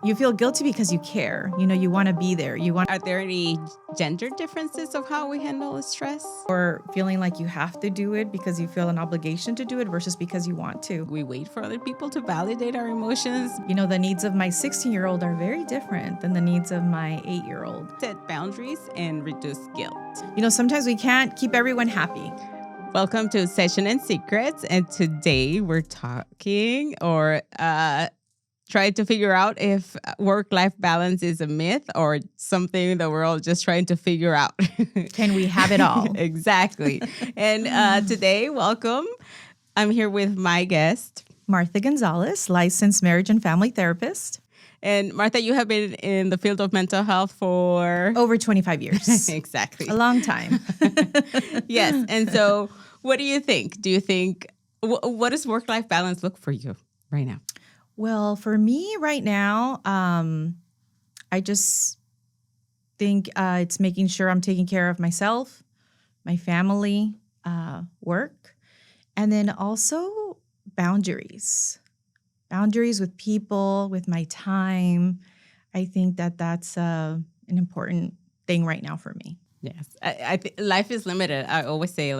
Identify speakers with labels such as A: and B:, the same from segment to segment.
A: You feel guilty because you care. You want to be there.
B: Are there any gender differences of how we handle stress?
A: Or feeling like you have to do it because you feel an obligation to do it versus because you want to.
B: We wait for other people to validate our emotions.
A: The needs of my 16-year-old are very different than the needs of my 8-year-old.
B: Set boundaries and reduce guilt.
A: Sometimes we can't keep everyone happy.
B: Welcome to Session and Secrets. And today we're talking trying to figure out if work-life balance is a myth or something that we're all just trying to figure out.
A: Can we have it all?
B: Exactly. And today, welcome. I'm here with my guest,
A: Martha González, licensed marriage and family therapist.
B: And Martha, you have been in the field of mental health for
A: over 25 years.
B: Exactly.
A: A long time.
B: Yes. And so what do you think? What does work-life balance look for you right now?
A: Well, for me right now, I just think it's making sure I'm taking care of myself, my family, work, and then also boundaries. Boundaries with people, with my time. I think that's an important thing right now for me.
B: Yes. I think life is limited. I always say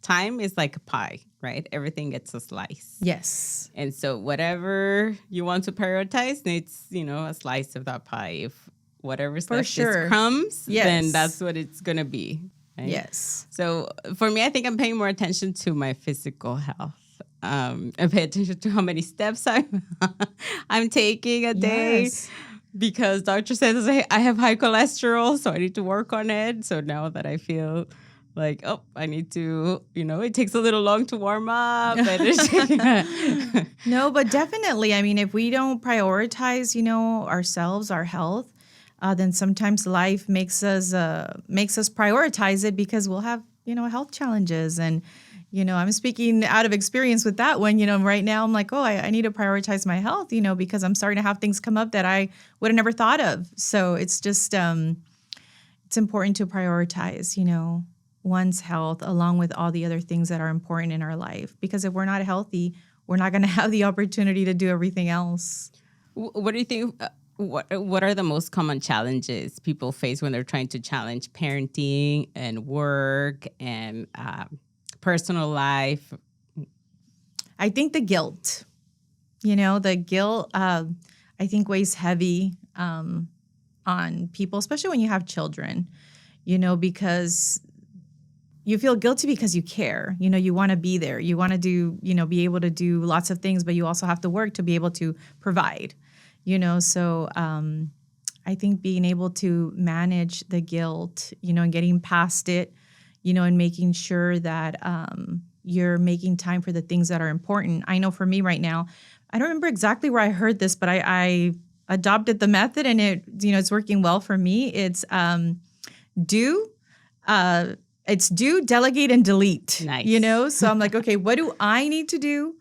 B: time is like a pie, right? Everything gets a slice.
A: Yes.
B: And so whatever you want to prioritize needs, a slice of that pie. If whatever's left is crumbs, then that's what it's going to be. Right?
A: Yes.
B: So for me, I think I'm paying more attention to my physical health. I pay attention to how many steps I'm taking a day.
A: Yes.
B: Because doctor says I have high cholesterol, so I need to work on it. So now that I feel like, I need to, it takes a little long to warm up.
A: No, but definitely. I mean, if we don't prioritize, ourselves, our health, then sometimes life makes us prioritize it because we'll have, health challenges. And, I'm speaking out of experience with that one. Right now I'm like, I need to prioritize my health, because I'm starting to have things come up that I would have never thought of. So it's just, it's important to prioritize, one's health along with all the other things that are important in our life. Because if we're not healthy, we're not going to have the opportunity to do everything else.
B: What do you think? What are the most common challenges people face when they're trying to challenge parenting and work and personal life?
A: I think the guilt. The guilt, I think weighs heavy on people, especially when you have children, because you feel guilty because you care. You want to be there. You want to do, be able to do lots of things, but you also have to work to be able to provide, So I think being able to manage the guilt, and getting past it, and making sure that you're making time for the things that are important. I know for me right now, I don't remember exactly where I heard this, but I adopted the method and it's working well for me. It's do, delegate, and delete.
B: Nice.
A: So I'm like, okay, what do I need to do?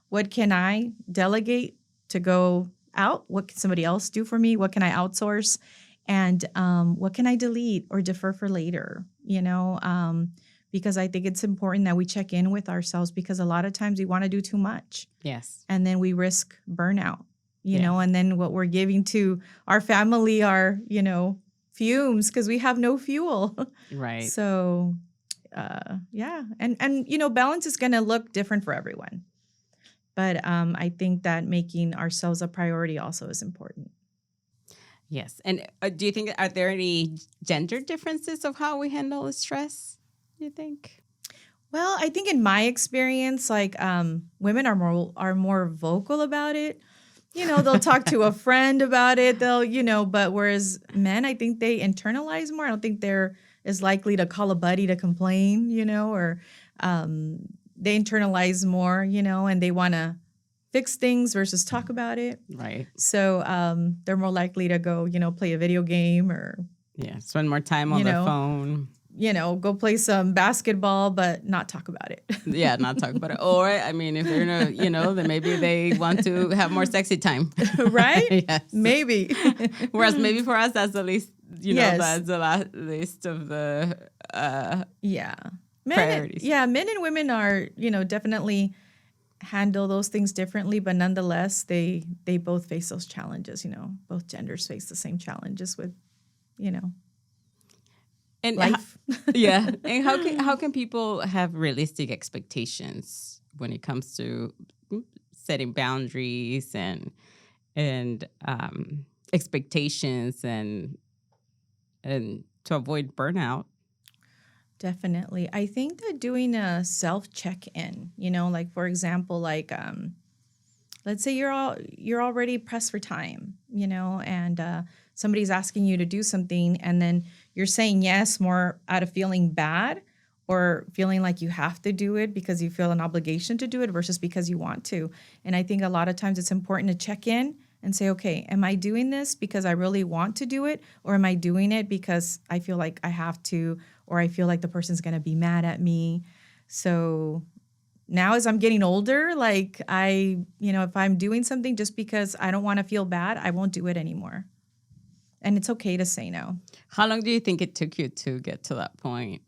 A: What can I delegate to go out? What can somebody else do for me? What can I outsource? And what can I delete or defer for later? Because I think it's important that we check in with ourselves because a lot of times we want to do too much.
B: Yes.
A: And then we risk burnout, and then what we're giving to our family are, fumes because we have no fuel.
B: Right.
A: So, yeah. And balance is going to look different for everyone. But I think that making ourselves a priority also is important.
B: Yes. And do you think, are there any gender differences of how we handle stress, do you think?
A: Well, I think in my experience, women are more vocal about it. They'll talk to a friend about it. But whereas men, I think they internalize more. I don't think they're as likely to call a buddy to complain, or they internalize more, and they want to fix things versus talk about it.
B: Right.
A: So they're more likely to go, play a video game or
B: spend more time on the phone.
A: Go play some basketball, but not talk about it.
B: Yeah, not talk about it. Or, if they're in a, then maybe they want to have more sexy time.
A: Right?
B: Yes.
A: Maybe.
B: Whereas maybe for us, that's the least,
A: Yes.
B: that's the least of the
A: priorities.
B: Men
A: and women are, definitely handle those things differently, but nonetheless, they both face those challenges. Both genders face the same challenges with,
B: And
A: life.
B: yeah. And how can people have realistic expectations when it comes to setting boundaries and expectations and to avoid burnout?
A: Definitely. I think that doing a self check-in, like for example, like let's say you're already pressed for time, and somebody's asking you to do something, and then you're saying yes more out of feeling bad or feeling like you have to do it because you feel an obligation to do it versus because you want to. And I think a lot of times it's important to check in and say, okay, am I doing this because I really want to do it, or am I doing it because I feel like I have to, or I feel like the person's going to be mad at me? So now as I'm getting older, like if I'm doing something just because I don't want to feel bad, I won't do it anymore. And it's okay to say no.
B: How long do you think it took you to get to that point?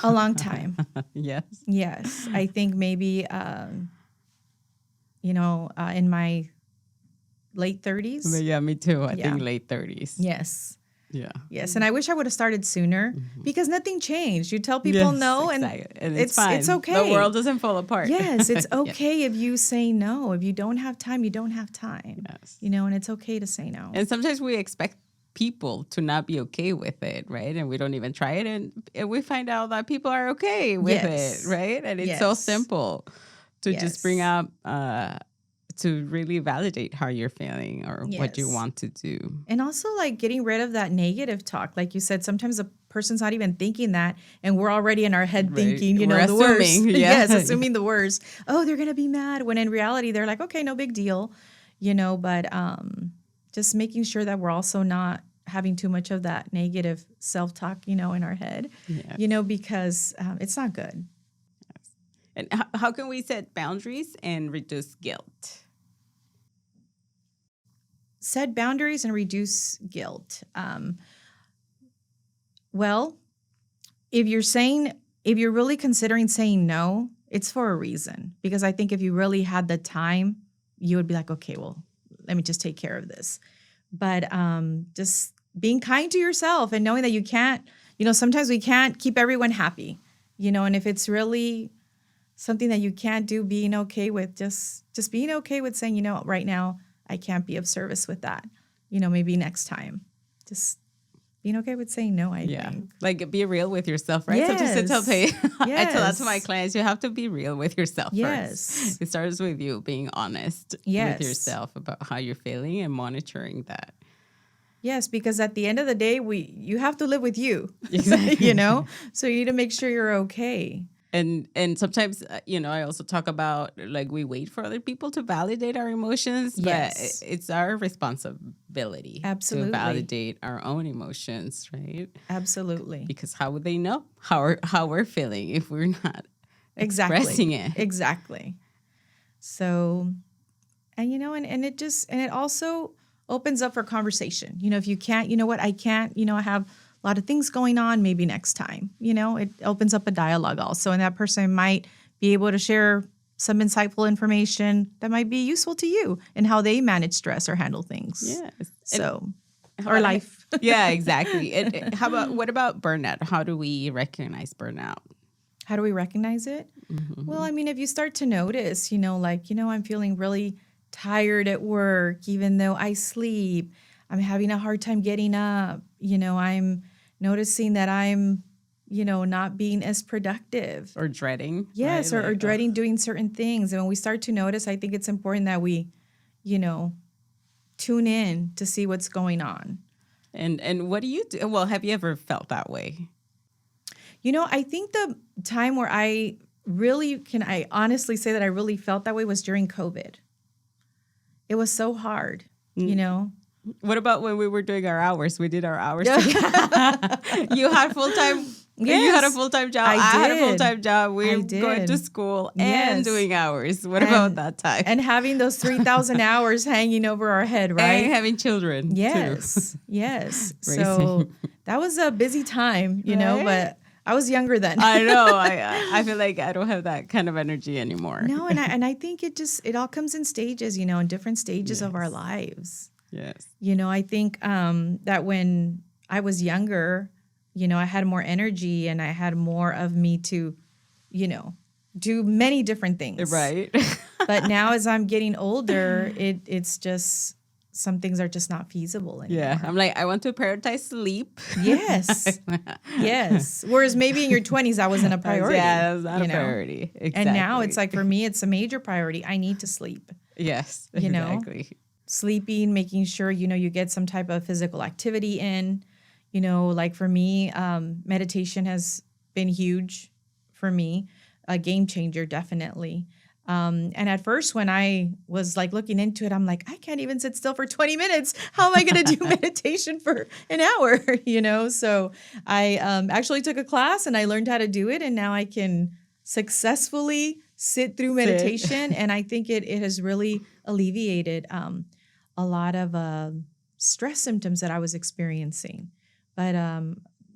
A: A long time.
B: Yes.
A: Yes. I think maybe, in my late 30s.
B: Yeah, me too. I
A: Yeah.
B: think late 30s.
A: Yes.
B: Yeah.
A: Yes. And I wish I would have started sooner because nothing changed. You tell people no, and
B: exactly. And it's fine.
A: It's okay.
B: The world doesn't fall apart.
A: Yes, it's okay if you say no. If you don't have time, you don't have time.
B: Yes.
A: And it's okay to say no.
B: And sometimes we expect people to not be okay with it, right? And we don't even try it. And we find out that people are okay with
A: Yes.
B: it, right? And it's so
A: Yes.
B: simple to
A: Yes.
B: just bring up, to really validate how you're feeling or what you
A: Yes.
B: want to do.
A: And also like getting rid of that negative talk. Like you said, sometimes a person's not even thinking that, and we're already in our head
B: Right.
A: thinking,
B: We're
A: the worst.
B: assuming, yeah.
A: Yes, assuming the worst. Oh, they're going to be mad. When in reality, they're like, okay, no big deal. But just making sure that we're also not having too much of that negative self-talk, in our head,
B: Yes.
A: because it's not good.
B: And how can we set boundaries and reduce guilt?
A: Set boundaries and reduce guilt. Well, if you're really considering saying no, it's for a reason. Because I think if you really had the time, you would be like, okay, well, let me just take care of this. But just being kind to yourself and knowing that you can't, sometimes we can't keep everyone happy, and if it's really something that you can't do, being okay with just being okay with saying, right now, I can't be of service with that. Maybe next time. Just being okay with saying no, I think.
B: Like be real with yourself, right?
A: Yes.
B: Sometimes I tell that to my
A: Yes.
B: clients, you have to be real with yourself
A: Yes.
B: first. It starts with you being honest
A: Yes.
B: with yourself about how you're feeling and monitoring that.
A: Yes, because at the end of the day, you have to live with you,
B: Exactly.
A: So you need to make sure you're okay.
B: And sometimes, I also talk about like we wait for other people to validate our emotions,
A: Yes.
B: but it's our responsibility
A: Absolutely.
B: to validate our own emotions, right?
A: Absolutely.
B: Because how would they know how we're feeling if we're not
A: Exactly.
B: expressing it?
A: Exactly. So, and it also opens up for conversation. If you can't, I can't, I have a lot of things going on, maybe next time, it opens up a dialogue also. And that person might be able to share some insightful information that might be useful to you and how they manage stress or handle things.
B: Yes.
A: So,
B: How
A: or
B: about-
A: life.
B: Yeah, exactly. And what about burnout? How do we recognize burnout?
A: How do we recognize it?
B: Mm-hmm.
A: Well, if you start to notice, I'm feeling really tired at work, even though I sleep, I'm having a hard time getting up, I'm noticing that I'm, not being as productive.
B: Or dreading.
A: Yes,
B: right?
A: or dreading doing certain things. And when we start to notice, I think it's important that we, tune in to see what's going on.
B: And what do you do? Well, have you ever felt that way?
A: I think the time where I honestly say that I really felt that way was during COVID. It was so hard,
B: What about when we were doing our hours? We did our hours together. You had full-time.
A: Yes.
B: You had a full-time job.
A: I
B: had a
A: did.
B: full-time job. We
A: I
B: were going
A: did.
B: to school
A: Yes.
B: and doing hours. What about that time?
A: And having those 3,000 hours hanging over our head, right?
B: And having children,
A: Yes,
B: too.
A: yes.
B: Raising.
A: So that was a busy time,
B: Right?
A: but I was younger then.
B: I know. I feel like I don't have that kind of energy anymore.
A: No, and I think it all comes in stages, in different stages of our
B: Yes.
A: lives.
B: Yes.
A: I think that when I was younger, I had more energy and I had more of me to, do many different things.
B: Right.
A: But now as I'm getting older, it's just some things are just not feasible anymore.
B: Yeah. I'm like, I want to prioritize sleep.
A: Yes. Yes. Whereas maybe in your 20s, that wasn't a priority.
B: Yeah, that's not a priority. Exactly.
A: And now it's like, for me, it's a major priority. I need to sleep.
B: Yes,
A: Exactly. Sleeping, making sure, you get some type of physical activity in. Like for me, meditation has been huge for me, a game changer, definitely. And at first, when I was like looking into it, I'm like, I can't even sit still for 20 minutes. How am I going to do meditation for an hour? So I actually took a class and I learned how to do it. And now I can successfully sit through meditation. And I think it has really alleviated a lot of stress symptoms that I was experiencing. But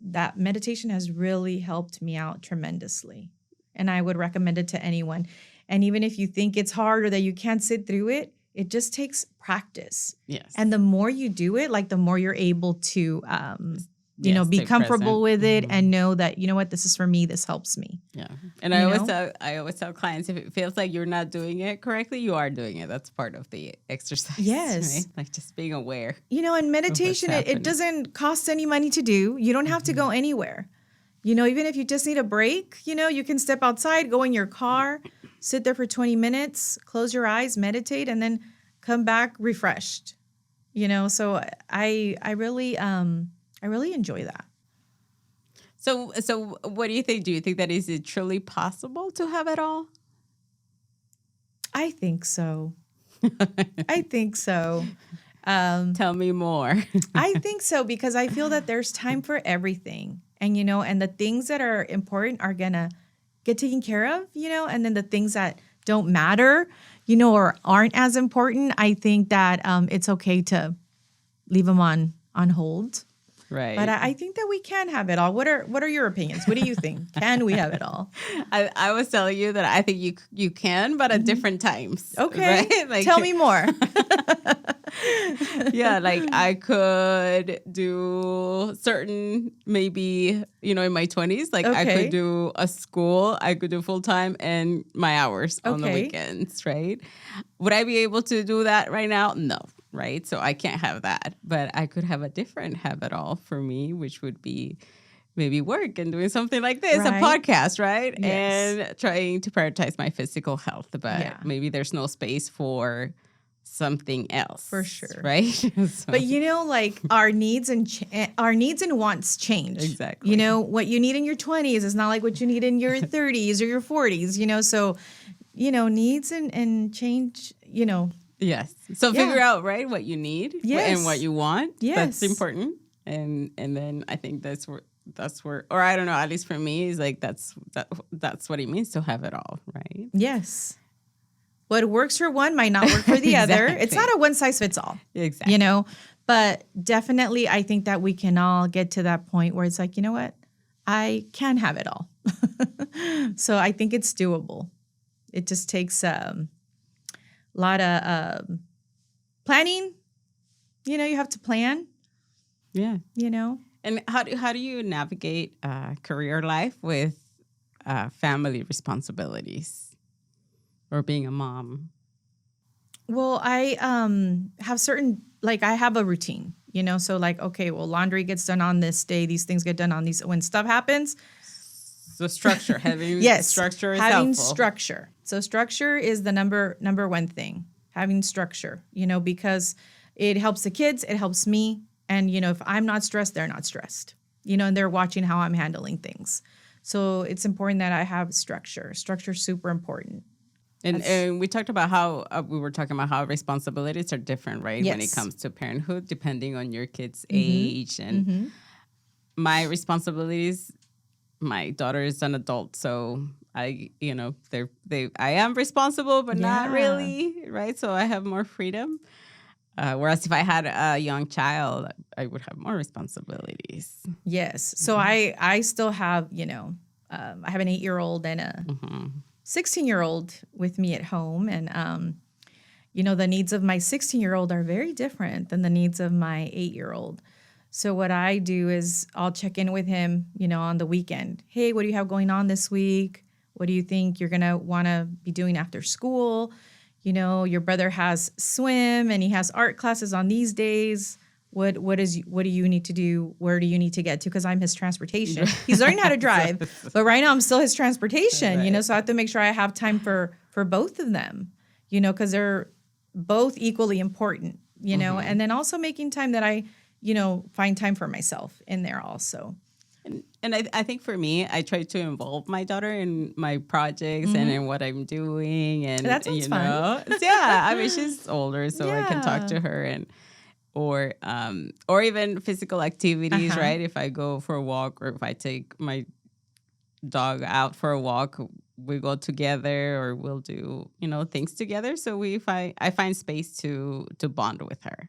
A: that meditation has really helped me out tremendously. And I would recommend it to anyone. And even if you think it's hard or that you can't sit through it, it just takes practice.
B: Yes.
A: And the more you do it, like the more you're able to, be comfortable
B: present
A: with it and know that, what, this is for me, this helps me.
B: Yeah. And I always tell clients, if it feels like you're not doing it correctly, you are doing it. That's part of the exercise.
A: Yes.
B: Right? Like just being aware.
A: And meditation, it doesn't cost any money to do. You don't have to go anywhere. Even if you just need a break, you can step outside, go in your car, sit there for 20 minutes, close your eyes, meditate, and then come back refreshed. So I really enjoy that.
B: So what do you think? Do you think that is it truly possible to have it all?
A: I think so. I think so.
B: Tell me more.
A: I think so, because I feel that there's time for everything. And, and the things that are important are going to get taken care of, and then the things that don't matter, or aren't as important, I think that it's okay to leave them on hold.
B: Right.
A: But I think that we can have it all. What are your opinions? What do you think? Can we have it all?
B: I was telling you that I think you can, but at different times.
A: Okay.
B: Right? Like,
A: tell me more.
B: Yeah, like I could do certain, maybe, in my 20s, like I could do a school, I could do full time and my hours on the weekends, right? Would I be able to do that right now? No, right? So I can't have that, but I could have a different habit all for me, which would be maybe work and doing something like this, a podcast, right?
A: Yes.
B: And trying to prioritize my physical health, but maybe there's no space for something else,
A: for sure,
B: right?
A: But like our needs and wants change.
B: Exactly.
A: What you need in your 20s is not like what you need in your 30s or your 40s. So needs and change.
B: Yes. So figure out what you need and what you want.
A: Yes,
B: that's important. And then I think that's where, or I don't know. At least for me, is like that's what it means to have it all, right?
A: Yes. What works for one might not work for the other. It's not a one size fits all.
B: Exactly.
A: But definitely I think that we can all get to that point where it's like, you know what? I can have it all. So I think it's doable. It just takes a lot of planning. You have to plan.
B: Yeah.
A: And
B: how do you navigate career life with family responsibilities? Or being a mom?
A: Well, I have certain, like I have a routine, so like, okay, well, laundry gets done on this day. These things get done on these, when stuff happens.
B: So structure, having structure is
A: having
B: helpful.
A: Structure. So structure is the number one thing, having structure, because it helps the kids, it helps me. And, if I'm not stressed, they're not stressed, and they're watching how I'm handling things. So it's important that I have structure. Structure is super important.
B: And we talked about how we were talking about how responsibilities are different, right?
A: Yes.
B: When it comes to parenthood, depending on your kid's age. And my responsibilities, my daughter is an adult, so I am responsible, but not really, right? So I have more freedom. Whereas if I had a young child, I would have more responsibilities.
A: Yes. So I still have, I have an 8-year-old and a 16-year-old with me at home. And, the needs of my 16-year-old are very different than the needs of my 8-year-old. So what I do is I'll check in with him, on the weekend. Hey, what do you have going on this week? What do you think you're going to want to be doing after school? Your brother has swim and he has art classes on these days. What do you need to do? Where do you need to get to? Because I'm his transportation. He's learning how to drive, but right now I'm still his transportation,
B: Right.
A: so I have to make sure I have time for both of them, because they're both equally important, and then also making time that I, find time for myself in there also.
B: And I think for me, I try to involve my daughter in my projects and in what I'm doing. And
A: That sounds fun.
B: Yeah, I mean, she's older, so I can talk
A: Yeah.
B: to her or even physical activities,
A: Uh-huh.
B: right? If I go for a walk or if I take my dog out for a walk, we go together or we'll do, things together. So I find space to bond with her.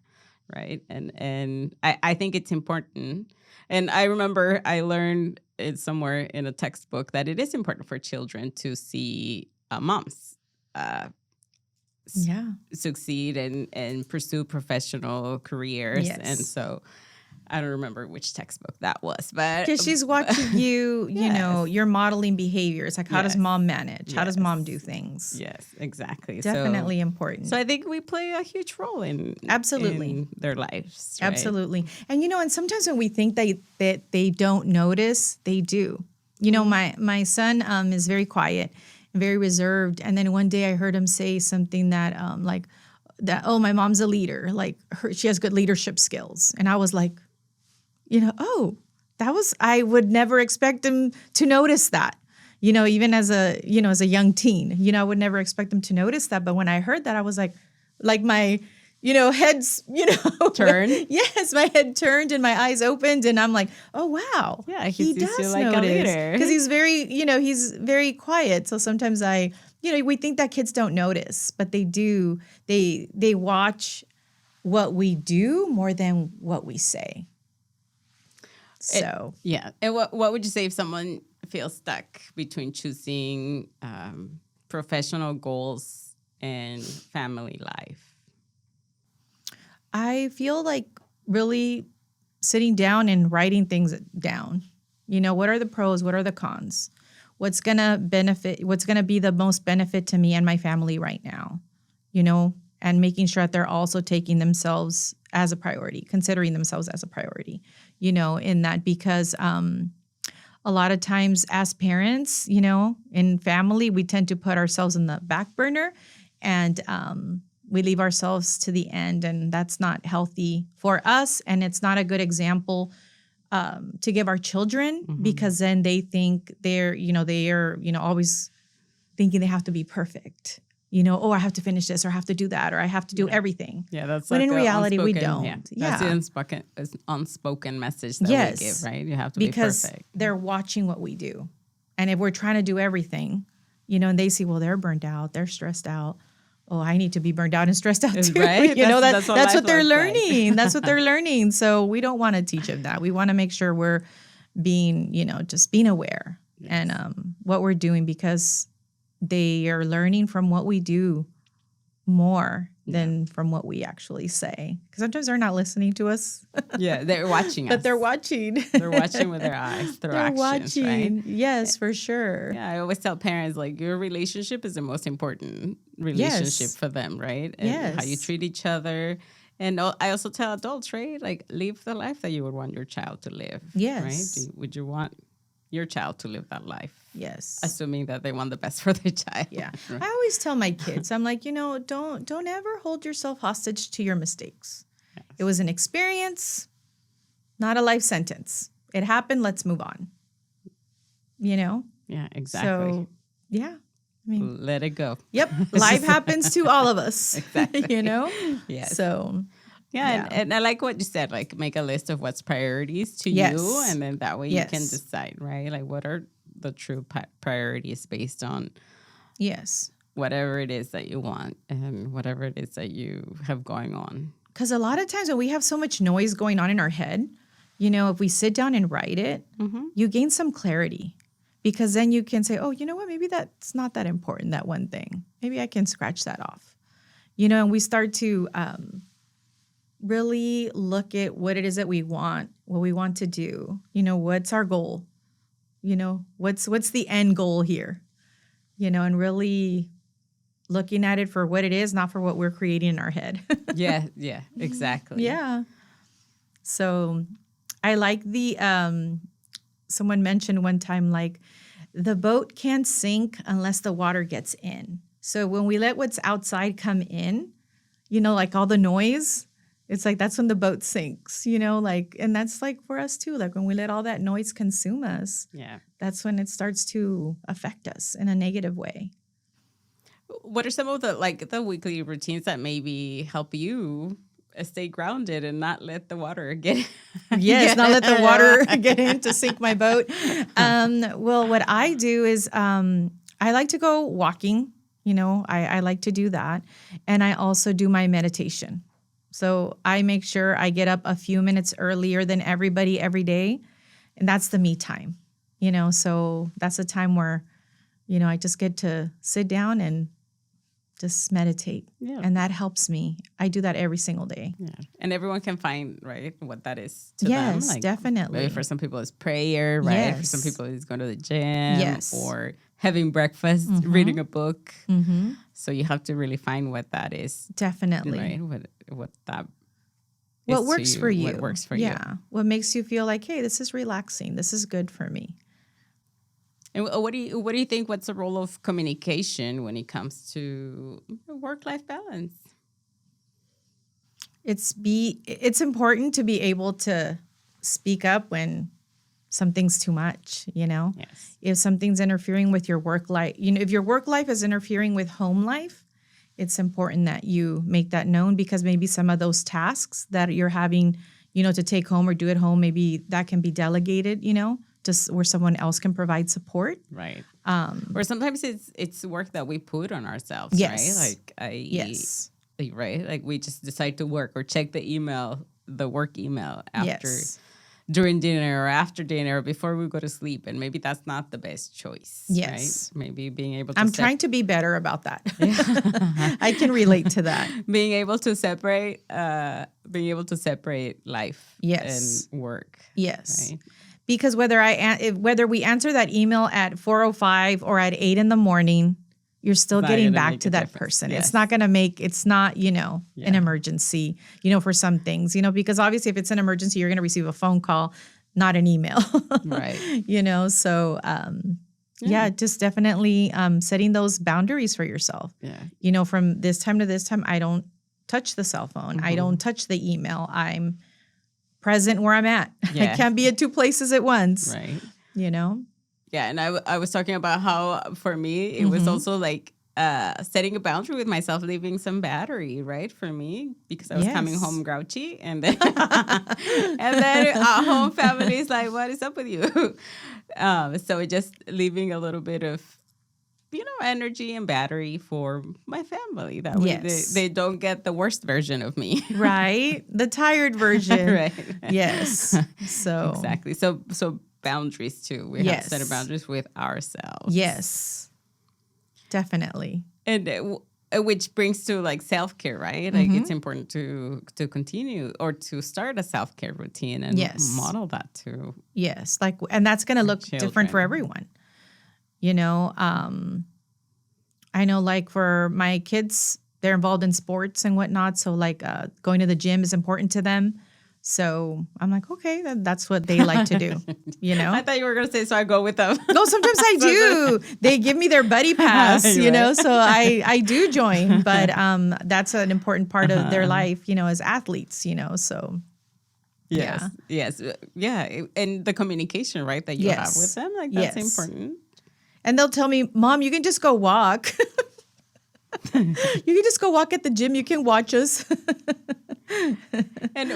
B: Right. And I think it's important. And I remember I learned it somewhere in a textbook that it is important for children to see moms uh,
A: Yeah.
B: succeed and pursue professional careers.
A: Yes.
B: And so I don't remember which textbook that was, but
A: Because she's watching you,
B: Yes.
A: you're modeling behaviors. Like, how does
B: Yes.
A: mom manage? How does mom
B: Yes.
A: do things?
B: Yes, exactly.
A: Definitely important.
B: So I think we play a huge role in their lives. Right?
A: Absolutely. And, and sometimes when we think that they don't notice, they do. My son is very quiet and very reserved. And then one day I heard him say something that, oh, my mom's a leader. Like, she has good leadership skills. And I was like, I would never expect him to notice that, even as a young teen, I would never expect him to notice that. But when I heard that, I was like my, heads,
B: Turn.
A: Yes, my head turned and my eyes opened and I'm like, oh, wow.
B: Yeah,
A: he
B: sees you
A: does
B: like a
A: notice.
B: leader.
A: Because he's very quiet. So sometimes we think that kids don't notice, but they do. They watch what we do more than what we say. So
B: Yeah. And what would you say if someone feels stuck between choosing professional goals and family life?
A: I feel like really sitting down and writing things down. What are the pros? What are the cons? What's going to be the most benefit to me and my family right now? And making sure that they're also taking themselves as a priority, considering themselves as a priority, in that, because a lot of times as parents, in family, we tend to put ourselves in the back burner and we leave ourselves to the end. And that's not healthy for us. And it's not a good example to give our children, because then they think they are always thinking they have to be perfect. Oh, I have to finish this or I have to do that or I have to do everything.
B: Yeah, that's
A: when
B: like
A: in reality we
B: unspoken,
A: don't.
B: That's the unspoken message that we give, right? You have to
A: because
B: be perfect.
A: they're watching what we do. And if we're trying to do everything, and they see, well, they're burned out, they're stressed out. Oh, I need to be burned out and stressed out too.
B: Right?
A: That's
B: life
A: what they're
B: looks like.
A: learning. That's what they're learning. So we don't want to teach them that. We want to make sure we're being, just being aware and what we're doing, because they are learning from what we do more than from what we actually say. Because sometimes they're not listening to us.
B: Yeah, they're watching us.
A: But they're watching.
B: They're watching with their eyes, their actions,
A: watching.
B: right?
A: Yes, for sure.
B: Yeah, I always tell parents, like, your relationship is the most important relationship for them, right? And how you treat each other. And I also tell adults, right? Like, live the life that you would want your child to live.
A: Yes.
B: Right? Would you want your child to live that life?
A: Yes.
B: Assuming that they want the best for their child.
A: Yeah.
B: Right?
A: I always tell my kids, I'm like, don't ever hold yourself hostage to your mistakes. Yes. It was an experience, not a life sentence. It happened. Let's move on.
B: Yeah, exactly.
A: So, yeah. I mean,
B: let it go.
A: Yep. Life happens to all of us.
B: Exactly.
A: Yes. So,
B: yeah. And I like what you said, like, make a list of what's priorities to you. And then that way you can decide, right? Like, what are the true priorities based on whatever it is that you want and whatever it is that you have going on
A: Because a lot of times when we have so much noise going on in our head, if we sit down and write it, you gain some clarity. Because then you can say, oh, you know what? Maybe that's not that important, that one thing. Maybe I can scratch that off. And we start to really look at what it is that we want, what we want to do. What's our goal? What's the end goal here? And really looking at it for what it is, not for what we're creating in our head.
B: Yeah, exactly.
A: Yeah. So I like someone mentioned one time, like, the boat can't sink unless the water gets in. So when we let what's outside come in, like all the noise, it's like that's when the boat sinks, and that's like for us too. Like when we let all that noise consume us, that's when it starts to affect us in a negative way.
B: What are some of the weekly routines that maybe help you stay grounded and not let the water get
A: Yes, not let the water get in to sink my boat. Well, what I do is I like to go walking. I like to do that. And I also do my meditation. So I make sure I get up a few minutes earlier than everybody every day. And that's the me time. So that's a time where, I just get to sit down and just meditate. Yeah. And that helps me. I do that every single day.
B: Yeah. And everyone can find, right, what that is to them.
A: Yes, definitely.
B: Maybe for some people it's prayer, right?
A: Yes.
B: For some people it's going to the gym.
A: Yes.
B: Or having breakfast, reading a book. So you have to really find what that is.
A: Definitely.
B: Right? What that
A: what works for you.
B: What works for you.
A: Yeah. What makes you feel like, hey, this is relaxing. This is good for me.
B: And what do you think? What's the role of communication when it comes to work-life balance?
A: It's important to be able to speak up when something's too much.
B: Yes.
A: If something's interfering with your work life, if your work life is interfering with home life, it's important that you make that known, because maybe some of those tasks that you're having, to take home or do at home, maybe that can be delegated, just where someone else can provide support.
B: Right. Or sometimes it's work that we put on ourselves,
A: yes.
B: right?
A: Yes.
B: Right? Like we just decide to work or check the work email after,
A: yes.
B: during dinner or after dinner, before we go to sleep. And maybe that's not the best choice.
A: Yes.
B: Right? Maybe being able to
A: I'm trying to be better about that. I can relate to that.
B: Being able to separate life
A: yes.
B: and work.
A: Yes.
B: Right?
A: Because whether we answer that email at 4:05 or at 8 in the morning, you're still getting back to that person. Yes. It's not going to it's not, an emergency, for some things, because obviously if it's an emergency, you're going to receive a phone call, not an email.
B: Right.
A: So, just definitely setting those boundaries for yourself.
B: Yeah.
A: From this time to this time, I don't touch the cell phone. I don't touch the email. I'm present where I'm at.
B: Yeah.
A: I can't be at two places at once.
B: Right.
A: Yeah,
B: and I was talking about how for me it was also like setting a boundary with myself, leaving some battery, right, for me, because I was coming home grouchy, and then our home family is like, "What is up with you?" So just leaving a little bit of energy and battery for my family. That way they don't get the worst version of me.
A: Right, the tired version.
B: Right.
A: Yes. So
B: exactly. So boundaries too. We have to set boundaries with ourselves.
A: Yes, definitely.
B: And which brings to like self-care, right? Like it's important to continue or to start a self-care routine and model that too.
A: Yes, and that's going to look different for everyone. I know, like for my kids, they're involved in sports and whatnot. So like going to the gym is important to them. So I'm like, okay, that's what they like to do,
B: I thought you were going to say, so I go with them.
A: No, sometimes I do. They give me their buddy pass, so I do join. But that's an important part of their life, as athletes, so.
B: Yes. Yeah. And the communication, right, that you have with them, like that's important.
A: And they'll tell me, Mom, you can just go walk. You can just go walk at the gym. You can watch us.
B: And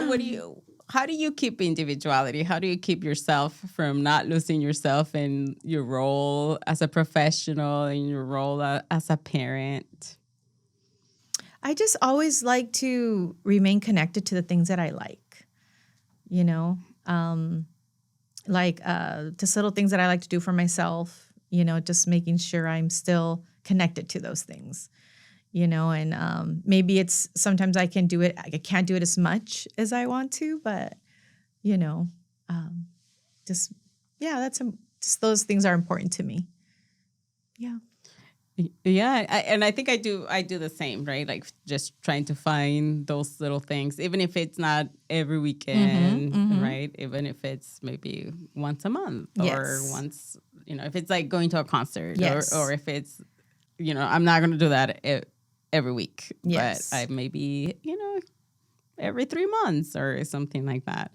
B: how do you keep individuality? How do you keep yourself from not losing yourself in your role as a professional, in your role as a parent?
A: I just always like to remain connected to the things that I like, you know, just little things that I like to do for myself, you know, just making sure I'm still connected to those things, you know, and maybe it's sometimes I can't do it as much as I want to, but, you know, just, yeah, just those things are important to me. Yeah.
B: Yeah, and I think I do the same, right? Like just trying to find those little things, even if it's not every weekend, right? Even if it's maybe once a month or
A: Yes.
B: once, you know, if it's like going to a concert
A: Yes.
B: or if it's, you know, I'm not going to do that every week,
A: Yes.
B: but I maybe, you know, every 3 months or something like that.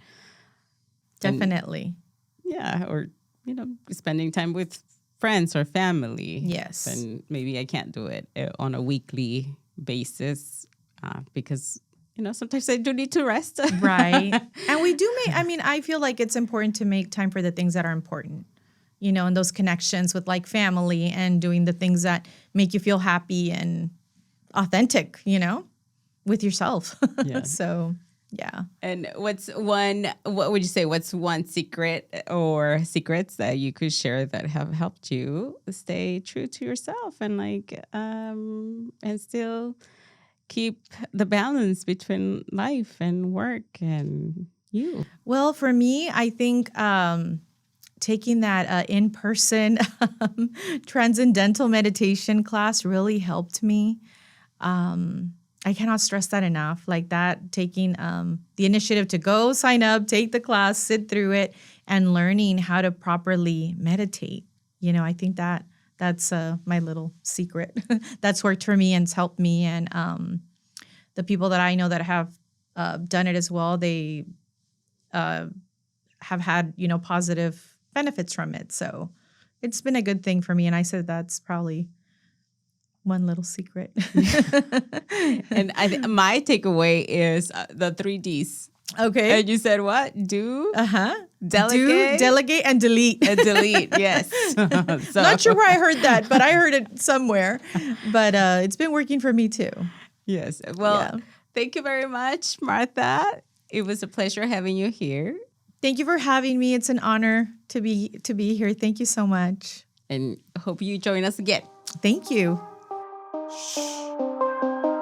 A: Definitely.
B: Yeah, or, you know, spending time with friends or family.
A: Yes.
B: And maybe I can't do it on a weekly basis because, you know, sometimes I do need to rest.
A: Right. And we do I feel like it's important to make time for the things that are important, you know, and those connections with like family and doing the things that make you feel happy and authentic, you know, with yourself.
B: Yeah.
A: So, yeah.
B: And what would you say, what's one secret or secrets that you could share that have helped you stay true to yourself and and still keep the balance between life and work and you?
A: Well, for me, I think taking that in-person transcendental meditation class really helped me. I cannot stress that enough. Like that, taking the initiative to go sign up, take the class, sit through it, and learning how to properly meditate. You know, I think that's my little secret. That's worked for me and it's helped me. And the people that I know that have done it as well, they have had, you know, positive benefits from it. So it's been a good thing for me. And I said that's probably one little secret.
B: And my takeaway is the 3Ds.
A: Okay.
B: And you said what? Do,
A: Do, delegate, and delete.
B: and delete. Yes. So,
A: Not sure where I heard that, but I heard it somewhere. But it's been working for me too.
B: yes. Well,
A: Yeah.
B: thank you very much, Martha. It was a pleasure having you here.
A: Thank you for having me. It's an honor to be here. Thank you so much.
B: And hope you join us again.
A: Thank you.